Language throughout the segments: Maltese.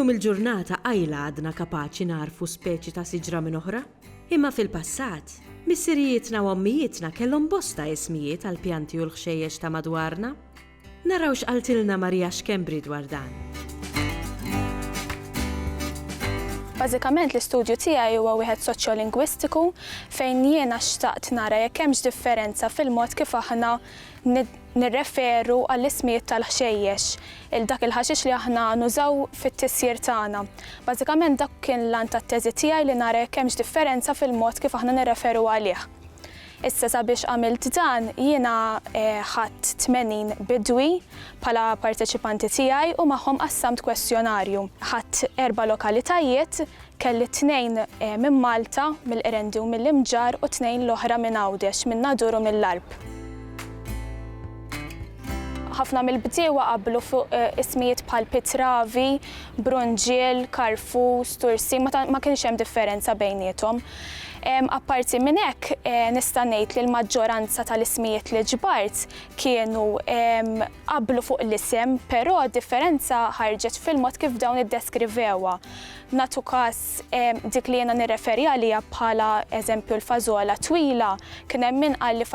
Illum il-ġurnata għajla għadna kapaċi narfu speċi ta' siġra minn oħra? Imma fil-passat, missirijietna u ommijietna kellhom bosta ismijiet tal-pjanti u l-ħxejjex ta' madwarna? Naraw x'qaltilna Marija x'Kembri dwar dan. Bażikament l-istudju tiegħi huwa wieħed soċjolingwistiku fejn jiena xtaqt nara jekk hemmx differenza fil-mod kif aħna nirreferu għall-ismijiet tal-ħxejjex, dak il-ħaxix li aħna nużaw fit-tissir tagħna. Bażikament dak kien l-an tat-teżi tiegħi li nara jekk hemmx differenza fil-mod kif aħna nirreferu għalih. Issa sabiex għamilt dan jiena ħadd 80 bidwi bħala parteċipanti tiegħi u magħhom qassamt kwestjonarju. Ħadd 4 lokalitajiet, kelli 2 minn Malta, mill-Qrendi u mill-Imġar u 2 l-oħra minn Għawdex, minn Nadur u mill-Arb. Ħafna mill-bdiewa qablu fuq ismijiet bħal Pitravi, Brunġiel, Karfus, Tursi, ma kienx hemm differenza bejniethom. Apparti minn hekk nista' ngħid li l-maġġoranza tal-ismijiet li ġbart kienu qablu fuq l-isem, però differenza ħarġet fil-mod kif dawn iddeskrivewha. Nagħtu każ dik li jiena nirreferi għaliha bħala eżempju l-fażola twila, kien hemm min qal li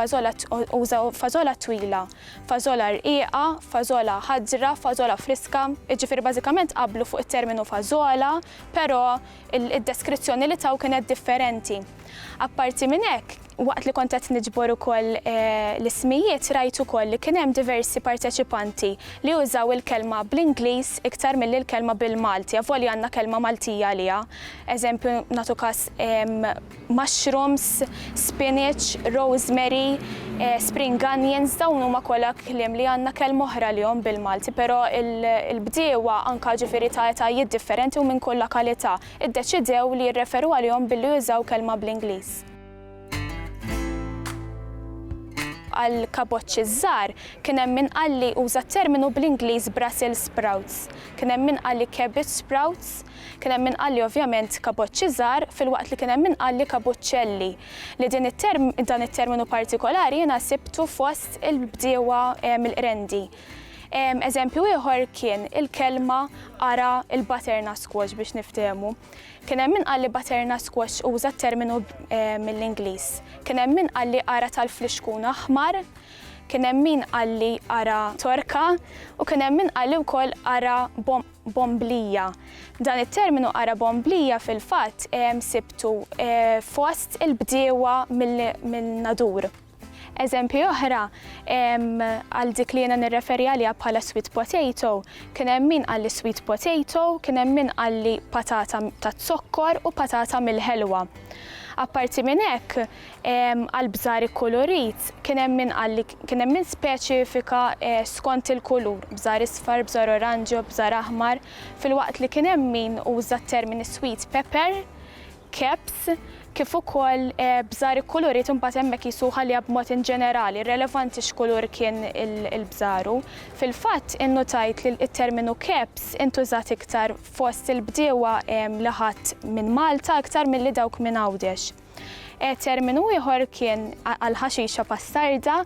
użaw fażola twila, fażola rqieqa, fażola ħadra, fażola friska, jiġifieri bażikament qablu fuq it-terminu fażola, però id-deskrizzjoni li taw kienet differenti. Apparti minn hekk, waqt li kont qed niġbor ukoll l-ismijiet rajt ukoll li kien hemm diversi parteċipanti li użaw il-kelma bl-Ingliż iktar milli l-kelma bil-Malti, avolja għandna kelma Maltija għaliha. Eżempju nagħtu każ mushrooms, spinach, rosemary, spring onions, dawn huma kollha kliem li għandna kelma oħra lihom bil-Malti, però il-bdiewa anke ġifieri ta' etajiet differenti u minn kull lokalità iddeċidew li jirreferu għalihom billi jużaw kelma bl-Ingliż. Għal kaboċċi żgħar kien hemm min qalli uża terminu bl-Ingliż Brussels sprouts, kien hemm min qalli cabbage sprouts, kien hemm min qalli ovvjament kaboċċi żgħar filwaqt li kien hemm min qalli kabuċċelli li dan it-terminu partikolari jiena sibtu fost il-bdiewa mill-Qrendi. Eżempju ieħor kien il-kelma ara il-butternut squash biex niftehmu. Kien hemm min qalli butternut squash uża t-terminu mill-Ingliż. Kien hemm min qalli ara tal-fliexkun aħmar, kien hemm min qalli ara torka u kien hemm min qalli wkoll ara bomblija. Dan it-terminu ara bomblija fil-fatt sibtu fost il-bdiewa mill-Nadur. Eżempju oħra, għal dik li jiena nirreferi għaliha bħala sweet potato, kien hemm min qalli sweet potato, kien hemm min qalli patata tat-sokkor u patata mill-ħelwa. Apparti minn hekk, għal bżar ikkolorit, kien hemm min speċifika skont il-kulur, bżar isfar, bżar oranġo, bżar aħmar, filwaqt li kien hemm min uża t-termini sweet pepper, caps, kif ukoll bżar ikkolorit imbagħad hemmhekk jisuha li b'mod inġenerali, relevanti x'kulur kien il-bżaru. Fil-fatt innotajt li t-terminu caps intużat iktar fost il-bdiewa li ħadd minn Malta iktar milli dawk minn Għawdex. Terminu ieħor kien għal-ħaxixa passarda,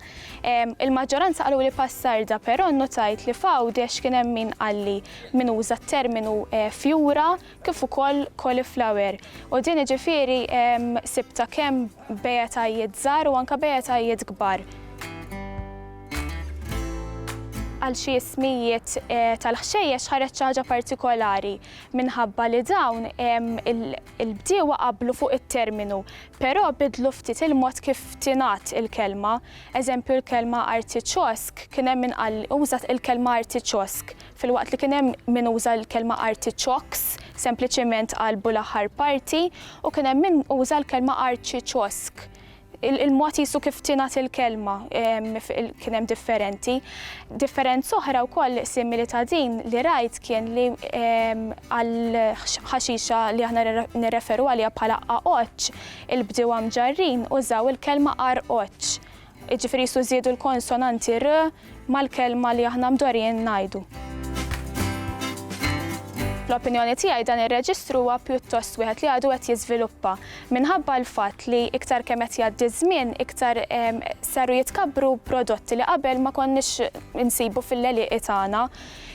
il-maġġoranza qalu li passarda, però nnotajt li f'Għawdex kien hemm min qalli min uża t-terminu fjura kif ukoll cauliflower. U din jiġifieri sibta kemm bejetajiet żgħar u anke bejetajiet kbar. Għal xi ismijiet tal-ħxejjex ħareġ xi ħaġa partikolari minħabba li dawn il-bdiewa qablu fuq it-terminu, però bidlu ftit il-mod kif tingħat il-kelma. Eżempju l-kelma artichoke kien hemm min qal użat il-kelma artichoke filwaqt li kien hemm min uża l-kelma artichokes sempliċement qalbu l-aħħar parti u kien hemm min uża l-kelma artichoke. Il-mod jisu kif tingħat il-kelma kien hemm differenti. Differenza oħra wkoll simili ta' din li rajt kien li għal ħaxixa li aħna nirreferu għaliha bħala aqoċ, il-bdiewa mġarrin użaw il-kelma arqoċ. Jiġifieri jisu żiedu l-konsonanti r mal-kelma li aħna mdorrin ngħidu. L-opinjoni tiegħi dan ir-reġistru huwa pjuttost wieħed li għadu qed jiżviluppa minħabba l-fatt li iktar kemm qed jgħaddi żmien iktar saru jitkabbru prodotti li qabel ma konniex insibu fil-leliqi tagħna.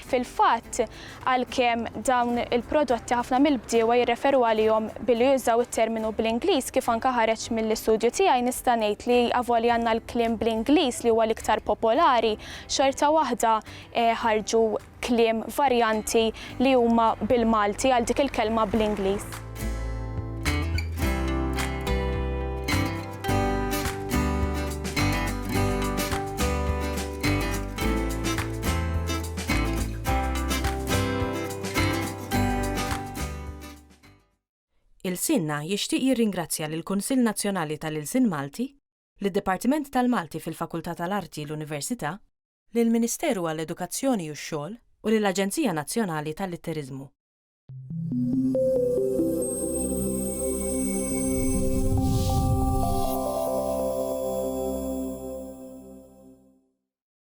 fil-fatt għalkemm dawn il-prodotti ħafna mill-bdiewa jirreferu għalihom billi jużaw it-terminu bl-Ingliż kif anke ħareġ mill-istudju tiegħi nista' ngħid li avolja għandna l-kliem bl-Ingliż li huwa l-iktar popolari, xorta waħda ħarġu kliem varjanti li huma bil-Malti għal dik il-kelma bl-Ingliż. Ilsienna jixtieq jirringrazzja lill-Kunsill Nazzjonali tal-Ilsien Malti, lid-Dipartiment tal-Malti fil-Fakultà tal-Arti l-Università, lill-Ministeru għall-Edukazzjoni u x-Xogħol u lill-Aġenzija Nazzjonali tal-Litteriżmu.